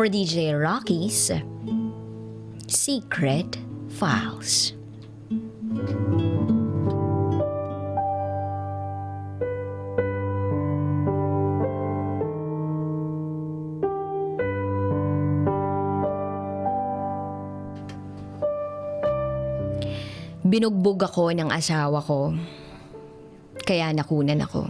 for DJ Rocky's Secret Files. Binugbog ako ng asawa ko, kaya nakunan ako.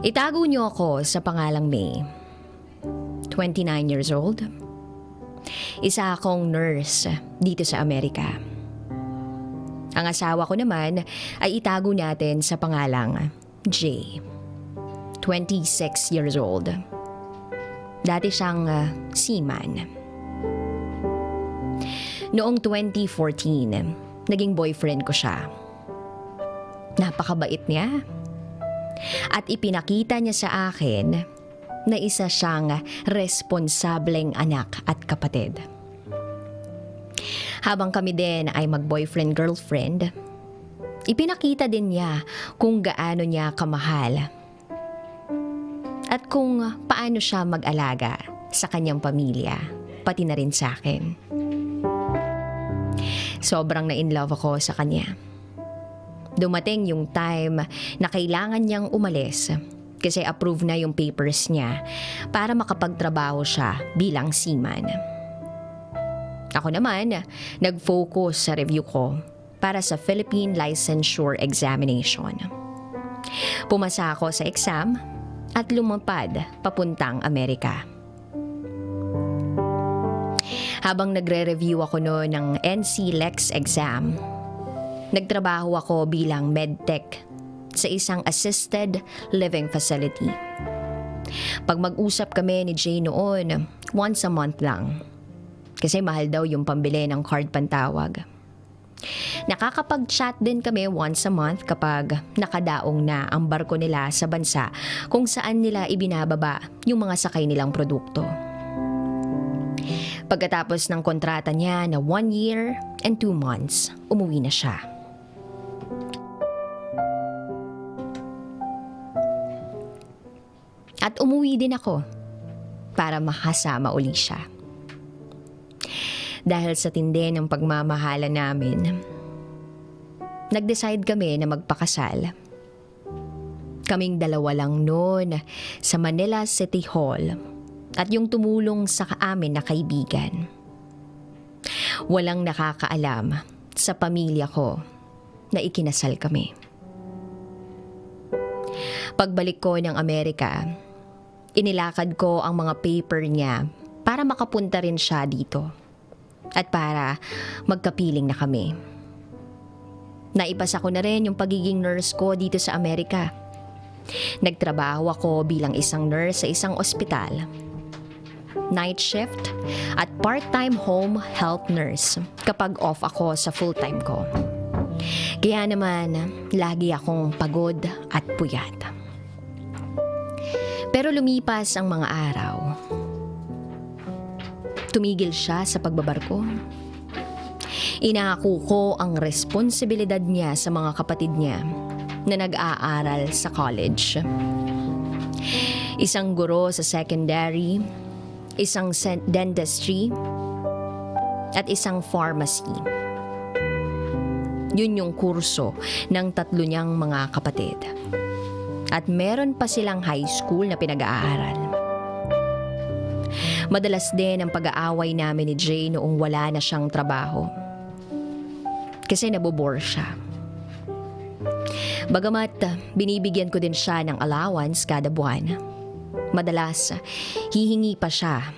Itago niyo ako sa pangalang May. 29 years old. Isa akong nurse dito sa Amerika. Ang asawa ko naman ay itago natin sa pangalang Jay. 26 years old. Dati siyang seaman. Noong 2014, naging boyfriend ko siya. Napakabait niya. At ipinakita niya sa akin na isa siyang responsableng anak at kapatid. Habang kami din ay mag-boyfriend-girlfriend, ipinakita din niya kung gaano niya kamahal at kung paano siya mag-alaga sa kanyang pamilya, pati na rin sa akin. Sobrang na-in-love ako sa kanya. Dumating yung time na kailangan niyang umalis kasi approve na yung papers niya para makapagtrabaho siya bilang seaman. Ako naman, nag-focus sa review ko para sa Philippine Licensure Examination. Pumasa ako sa exam at lumapad papuntang Amerika. Habang nagre-review ako noon ng NCLEX exam, nagtrabaho ako bilang medtech sa isang assisted living facility. Pag mag-usap kami ni Jay noon, once a month lang. Kasi mahal daw yung pambili ng card pantawag. Nakakapag-chat din kami once a month kapag nakadaong na ang barko nila sa bansa kung saan nila ibinababa yung mga sakay nilang produkto. Pagkatapos ng kontrata niya na 1 year and 2 months, umuwi na siya. At umuwi din ako para makasama uli siya. Dahil sa tindi ng pagmamahala namin, nag-decide kami na magpakasal. Kaming dalawa lang noon sa Manila City Hall at yung tumulong sa amin na kaibigan. Walang nakakaalam sa pamilya ko na ikinasal kami. Pagbalik ko ng Amerika, inilakad ko ang mga paper niya para makapunta rin siya dito. At para magkapiling na kami. Naipasa ko na rin yung pagiging nurse ko dito sa Amerika. Nagtrabaho ako bilang isang nurse sa isang ospital. Night shift at part-time home health nurse kapag off ako sa full-time ko. Kaya naman, lagi akong pagod at puyat. Pero lumipas ang mga araw. Tumigil siya sa pagbabarko. Inako ko ang responsibilidad niya sa mga kapatid niya na nag-aaral sa college. Isang guro sa secondary, isang dentistry, at isang pharmacy. Yun yung kurso ng 3 niyang mga kapatid. At meron pa silang high school na pinag-aaral. Madalas din ang pag-aaway namin ni Jay noong wala na siyang trabaho. Kasi nabobore siya. Bagamat binibigyan ko din siya ng allowance kada buwan, madalas hihingi pa siya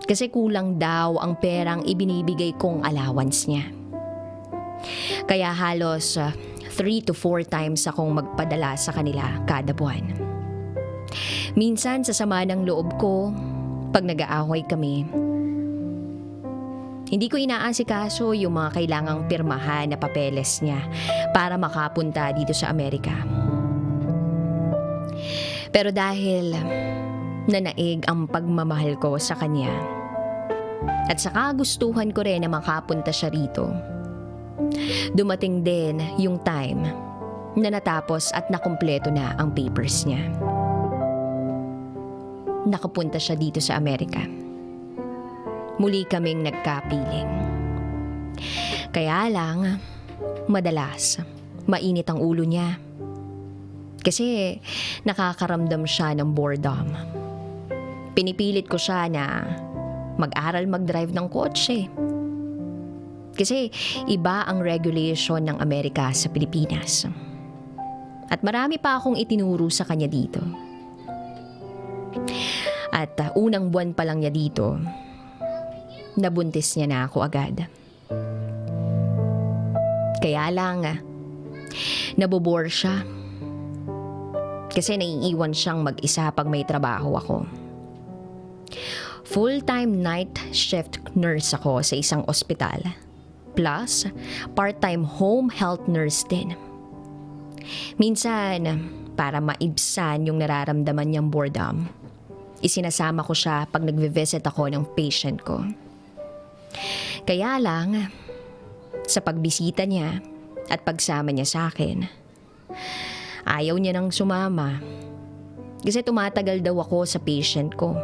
kasi kulang daw ang perang ibinibigay kong allowance niya. Kaya halos 3 to 4 times akong magpadala sa kanila kada buwan. Minsan sa sama ng loob ko, pag nag-aaway kami, hindi ko inaasikaso yung mga kailangang pirmahan na papeles niya para makapunta dito sa Amerika. Pero dahil nanaig ang pagmamahal ko sa kanya at sa kagustuhan ko rin na makapunta siya rito, dumating din yung time na natapos at nakumpleto na ang papers niya. Nakapunta siya dito sa Amerika. Muli kaming nagkapiling. Kaya lang, madalas, mainit ang ulo niya. Kasi nakakaramdam siya ng boredom. Pinipilit ko siya na mag-aral mag-drive ng kotse. Kasi iba ang regulation ng Amerika sa Pilipinas. At marami pa akong itinuro sa kanya dito. At unang buwan pa lang niya dito, nabuntis niya na ako agad. Kaya lang, nabobore siya. Kasi naiiwan siyang mag-isa pag may trabaho ako. Full-time night shift nurse ako sa isang ospital. Plus, part-time home health nurse din. Minsan, para maibsan yung nararamdaman niyang boredom, isinasama ko siya pag nagve-visit ako ng patient ko. Kaya lang, sa pagbisita niya at pagsama niya sa akin, ayaw niya nang sumama. Kasi tumatagal daw ako sa patient ko.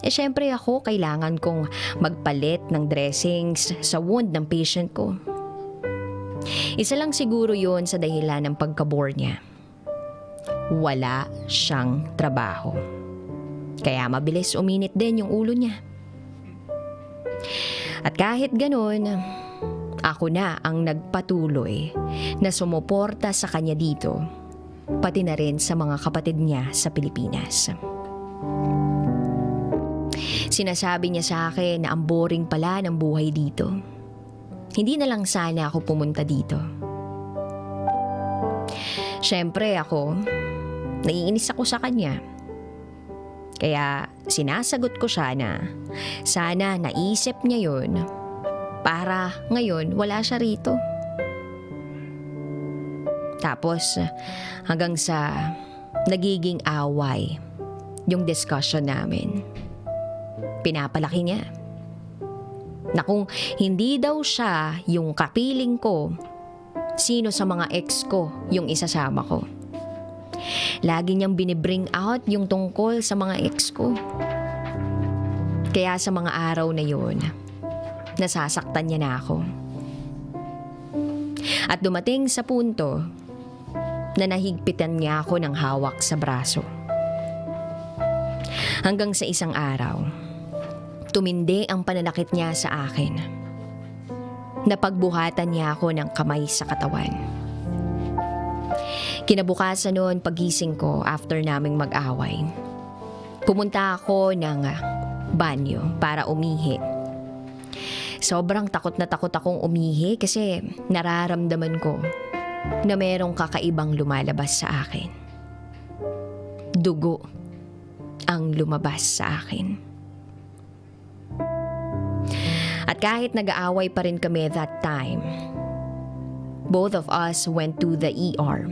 Syempre ako, kailangan kong magpalit ng dressings sa wound ng patient ko. Isa lang siguro yun sa dahilan ng pagka-bore niya. Wala siyang trabaho. Kaya mabilis uminit din yung ulo niya. At kahit ganun, ako na ang nagpatuloy na sumuporta sa kanya dito, pati na rin sa mga kapatid niya sa Pilipinas. Sinasabi niya sa akin na ang boring pala ng buhay dito. Hindi na lang sana ako pumunta dito. Siyempre ako, naiinis ako sa kanya. Kaya sinasagot ko siya na sana naisip niya yun para ngayon wala siya rito. Tapos hanggang sa nagiging away yung discussion namin. Pinapalaki niya na kung hindi daw siya yung kapiling ko, sino sa mga ex ko yung isasama ko. Lagi niyang binibring out yung tungkol sa mga ex ko. Kaya sa mga araw na yun, nasasaktan niya na ako. At dumating sa punto na nahigpitan niya ako ng hawak sa braso. Hanggang sa isang araw, tumindi ang pananakit niya sa akin. Napagbuhatan niya ako ng kamay sa katawan. Kinabukasan noon pagising ko after naming mag-away, pumunta ako ng banyo para umihi. Sobrang takot na takot akong umihi kasi nararamdaman ko na merong kakaibang lumalabas sa akin. Dugo ang lumabas sa akin. At kahit nag-aaway pa rin kami that time, both of us went to the ER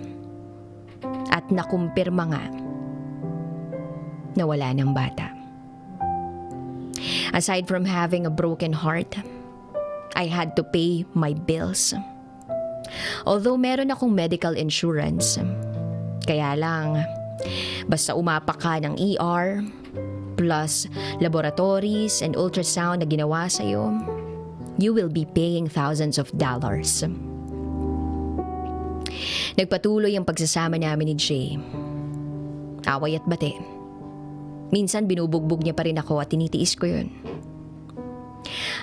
at nakumpirma nga na wala ng bata. Aside from having a broken heart, I had to pay my bills. Although meron akong medical insurance, kaya lang basta umapak ka ng ER, plus laboratories and ultrasound na ginawa sa'yo, you will be paying thousands of dollars. Nagpatuloy ang pagsasama namin ni Jay. Away at bate. Minsan binubugbog niya pa rin ako at tinitiis ko yun.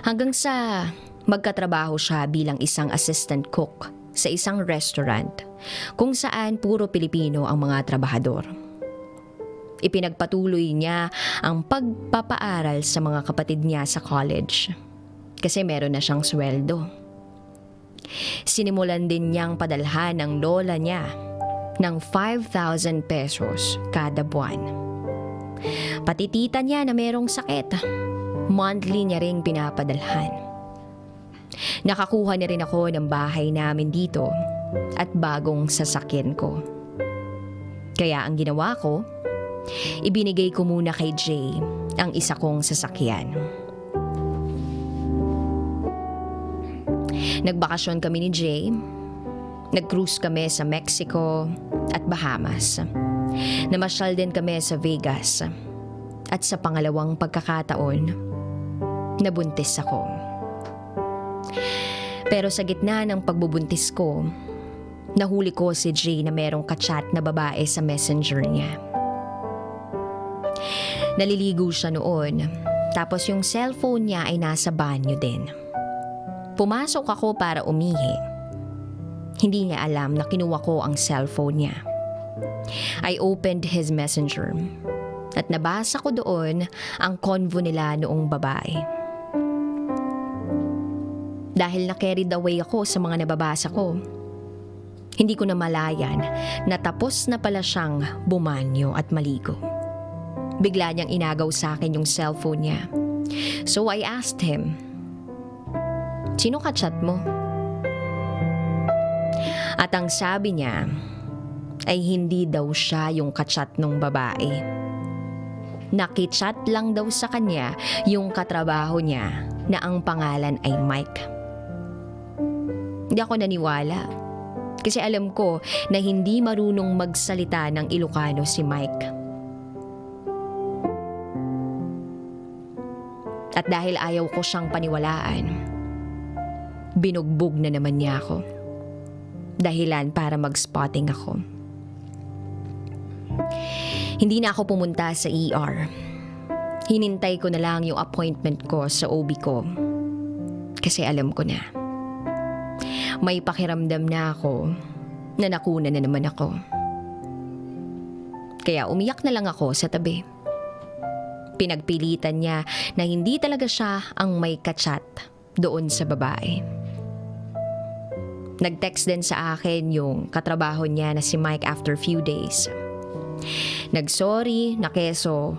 Hanggang sa magkatrabaho siya bilang isang assistant cook sa isang restaurant kung saan puro Pilipino ang mga trabahador. Ipinagpatuloy niya ang pagpapaaral sa mga kapatid niya sa college kasi meron na siyang sweldo. Sinimulan din niyang padalhan ng lola niya ng 5,000 pesos kada buwan. Pati tita niya na merong sakit, monthly niya ring pinapadalhan. Nakakuha na rin ako ng bahay namin dito at bagong sasakyan ko. Kaya ang ginawa ko, ibinigay ko muna kay Jay ang isa kong sasakyan. Nagbakasyon kami ni Jay. Nag-cruise kami sa Mexico at Bahamas. Namasyal din kami sa Vegas. At sa pangalawang pagkakataon, nabuntis ako. Pero sa gitna ng pagbubuntis ko, nahuli ko si Jay na merong kachat na babae sa messenger niya. Naliligo siya noon, tapos yung cellphone niya ay nasa banyo din. Pumasok ako para umihi. Hindi niya alam na kinuha ko ang cellphone niya. I opened his messenger at nabasa ko doon ang convo nila noong babae. Dahil na-carried away ako sa mga nababasa ko, hindi ko namalayan na tapos na pala siyang bumanyo at maligo. Bigla niyang inagaw sa akin yung cellphone niya. So I asked him, "Sino ka-chat mo?" At ang sabi niya ay hindi daw siya yung ka-chat nung babae. Nakichat lang daw sa kanya yung katrabaho niya na ang pangalan ay Mike. Hindi ako naniwala kasi alam ko na hindi marunong magsalita ng Ilocano si Mike. At dahil ayaw ko siyang paniwalaan, binugbog na naman niya ako. Dahilan para mag-spotting ako. Hindi na ako pumunta sa ER. Hinintay ko na lang yung appointment ko sa OB ko. Kasi alam ko na. May pakiramdam na ako na nakuna na naman ako. Kaya umiyak na lang ako sa tabi. Pinagpilitan niya na hindi talaga siya ang may kachat doon sa babae. Nag-text din sa akin yung katrabaho niya na si Mike after few days. Nag-sorry na keso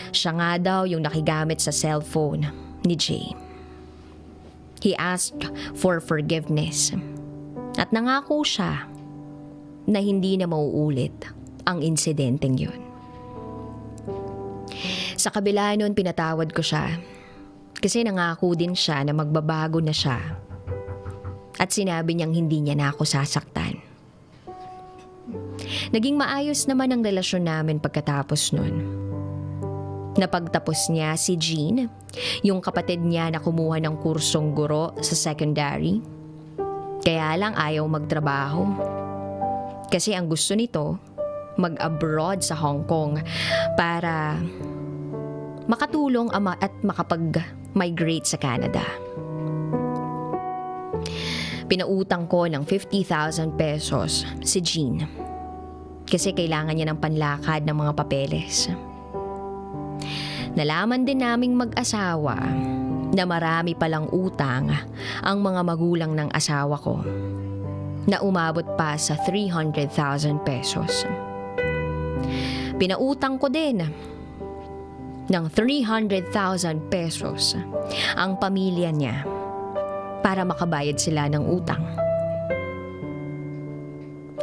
siya nga daw yung nakigamit sa cellphone ni Jay. He asked for forgiveness at nangako siya na hindi na mauulit ang insidenteng yun. Sa kabila nun, pinatawad ko siya kasi nangako din siya na magbabago na siya at sinabi niyang hindi niya na ako sasaktan. Naging maayos naman ang relasyon namin pagkatapos nun. Napagtapos niya si Jean, yung kapatid niya na kumuha ng kursong guro sa secondary. Kaya lang ayaw magtrabaho. Kasi ang gusto nito, mag-abroad sa Hong Kong para makatulong at makapag-migrate sa Canada. Pinautang ko ng 50,000 pesos si Jean kasi kailangan niya ng panlakad ng mga papeles. Nalaman din naming mag-asawa na marami palang utang ang mga magulang ng asawa ko na umabot pa sa 300,000 pesos. Pinautang ko din ng 300,000 pesos ang pamilya niya para makabayad sila ng utang.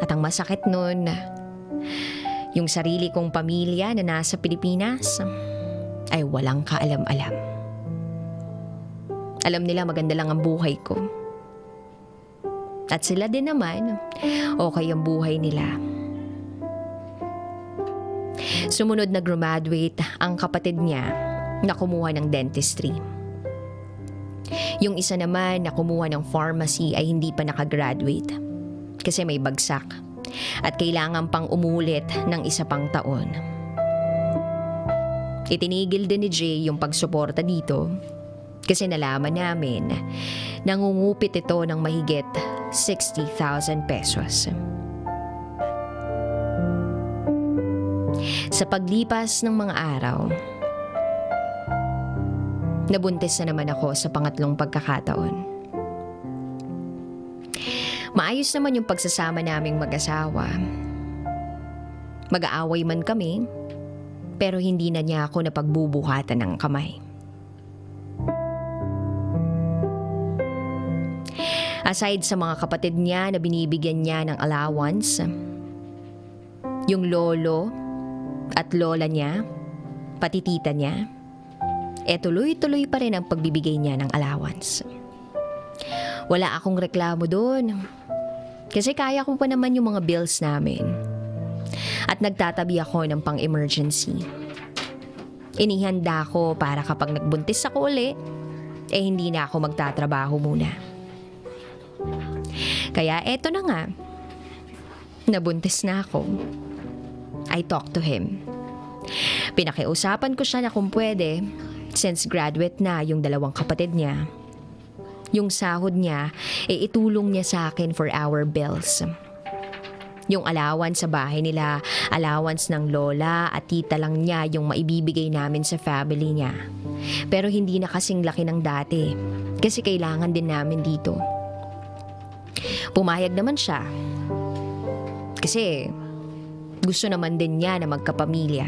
At ang masakit nun, yung sarili kong pamilya na nasa Pilipinas ay walang kaalam-alam. Alam nila maganda lang ang buhay ko. At sila din naman, okay ang buhay nila. Sumunod na graduate ang kapatid niya na kumuha ng dentistry. Yung isa naman na kumuha ng pharmacy ay hindi pa nakagraduate kasi may bagsak at kailangan pang umulit ng isa pang taon. Itinigil din ni Jay yung pagsuporta dito kasi nalaman namin nangungupit ito ng mahigit 60,000 pesos. Sa paglipas ng mga araw, nabuntis na naman ako sa pangatlong pagkakataon. Maayos naman yung pagsasama naming mag-asawa. Mag-aaway man kami, pero hindi na niya ako napagbubuhatan ng kamay. Aside sa mga kapatid niya na binibigyan niya ng allowance, yung lolo at lola niya, pati tita niya, tuloy-tuloy pa rin ang pagbibigay niya ng allowance. Wala akong reklamo doon Kasi kaya ko pa naman yung mga bills namin. At nagtatabi ako ng pang-emergency. Inihanda ko para kapag nagbuntis ako uli, hindi na ako magtatrabaho muna. Kaya eto na nga, nabuntis na ako. I talked to him. Pinakiusapan ko siya na kung pwede, since graduate na yung dalawang kapatid niya, yung sahod niya, itulong niya sa akin for our bills. Yung allowance sa bahay nila, allowance ng lola at tita lang niya yung maibibigay namin sa family niya. Pero hindi na kasing laki ng dati, kasi kailangan din namin dito. Pumayag naman siya. Kasi gusto naman din niya na magkapamilya.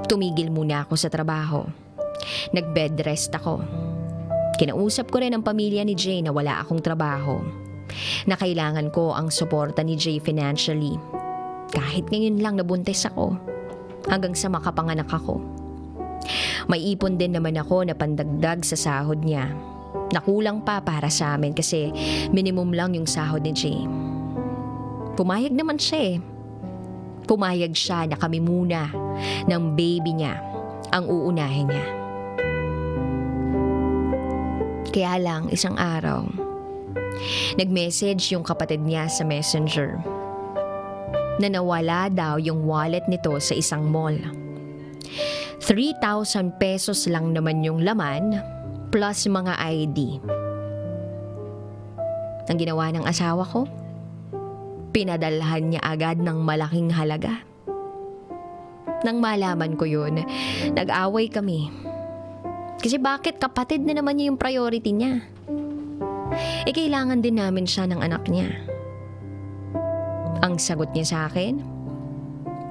Tumigil muna ako sa trabaho. Nag-bed rest ako. Kinausap ko rin ang pamilya ni Jay na wala akong trabaho, na kailangan ko ang suporta ni Jay financially. Kahit ngayon lang nabuntis ako, hanggang sa makapanganak ako. May ipon din naman ako na pandagdag sa sahod niya. Nakulang pa para sa amin kasi minimum lang yung sahod ni Jay. Pumayag naman siya eh. Pumayag siya na kami muna ng baby niya ang uunahin niya. Kaya lang isang araw, nag-message yung kapatid niya sa messenger na nawala daw yung wallet nito sa isang mall. 3,000 pesos lang naman yung laman plus mga ID. Ang ginawa ng asawa ko, pinadalhan niya agad ng malaking halaga. Nang malaman ko yun, nag-away kami. Kasi bakit kapatid na naman niya yung priority niya? Kailangan din namin siya ng anak niya. Ang sagot niya sa akin,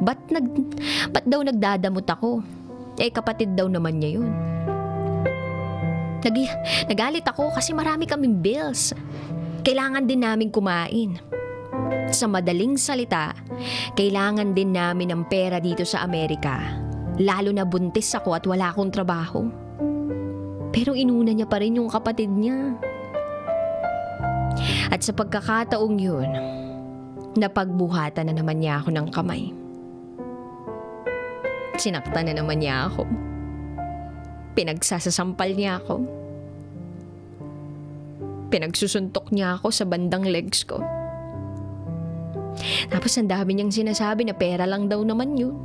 ba't daw nagdadamot ako? Kapatid daw naman niya yun. Nagalit ako kasi marami kaming bills. Kailangan din namin kumain. Sa madaling salita, kailangan din namin ng pera dito sa Amerika. Lalo na buntis ako at wala akong trabaho. Pero inuna niya pa rin yung kapatid niya. At sa pagkakataong yun, napagbuhatan na naman niya ako ng kamay. Sinaktan na naman niya ako. Pinagsasasampal niya ako. Pinagsusuntok niya ako sa bandang legs ko. Tapos ang dami niyang sinasabi na pera lang daw naman yun.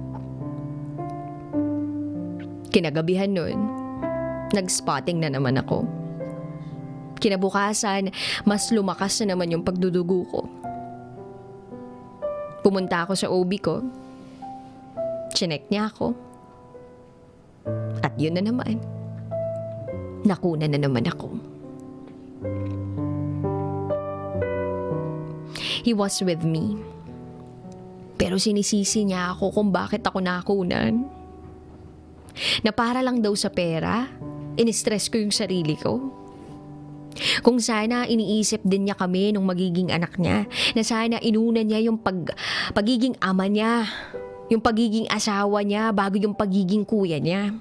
Kinagabihan nun, nag-spotting na naman ako. Kinabukasan, mas lumakas na naman yung pagdudugo ko. Pumunta ako sa OB ko. Chinek niya ako. At yun na naman. Nakuna na naman ako. He was with me. Pero sinisisi niya ako kung bakit ako nakunan. Na para lang daw sa pera, in-stress ko yung sarili ko. Kung sana iniisip din niya kami nung magiging anak niya, na sana inuna niya yung pagiging ama niya, yung pagiging asawa niya bago yung pagiging kuya niya.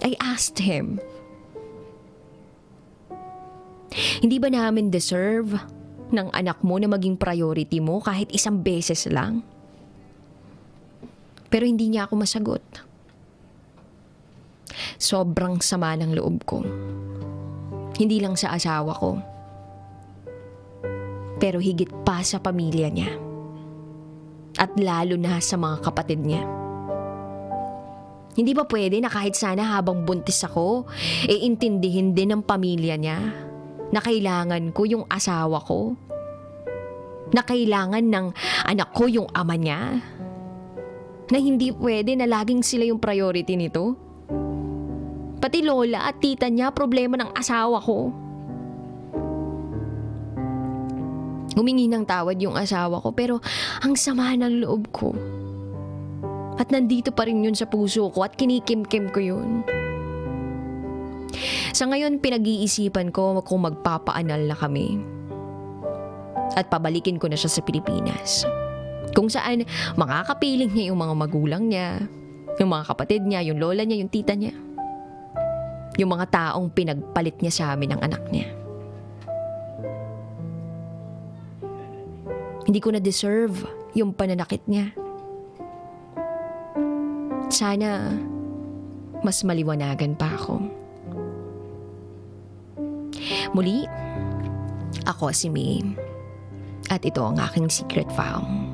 I asked him, hindi ba namin deserve ng anak mo na maging priority mo kahit isang beses lang? Pero hindi niya ako masagot. Sobrang sama ng loob ko. Hindi lang sa asawa ko, pero higit pa sa pamilya niya. At lalo na sa mga kapatid niya. Hindi ba pwede na kahit sana habang buntis ako, intindihin din ng pamilya niya na kailangan ko yung asawa ko? Na kailangan ng anak ko yung ama niya? Na hindi pwede na laging sila yung priority nito? Pati lola at tita niya, problema ng asawa ko. Humingi ng tawad yung asawa ko, pero ang sama ng loob ko. At nandito pa rin yun sa puso ko at kinikimkim ko yun. Sa ngayon, pinag-iisipan ko kung magpapaanal na kami. At pabalikin ko na siya sa Pilipinas. Kung saan makakapiling niya yung mga magulang niya, yung mga kapatid niya, yung lola niya, yung tita niya. Yung mga taong pinagpalit niya sa amin ng anak niya. Hindi ko na-deserve yung pananakit niya. Sana mas maliwanagan pa ako. Muli, ako si May. At ito ang aking secret file.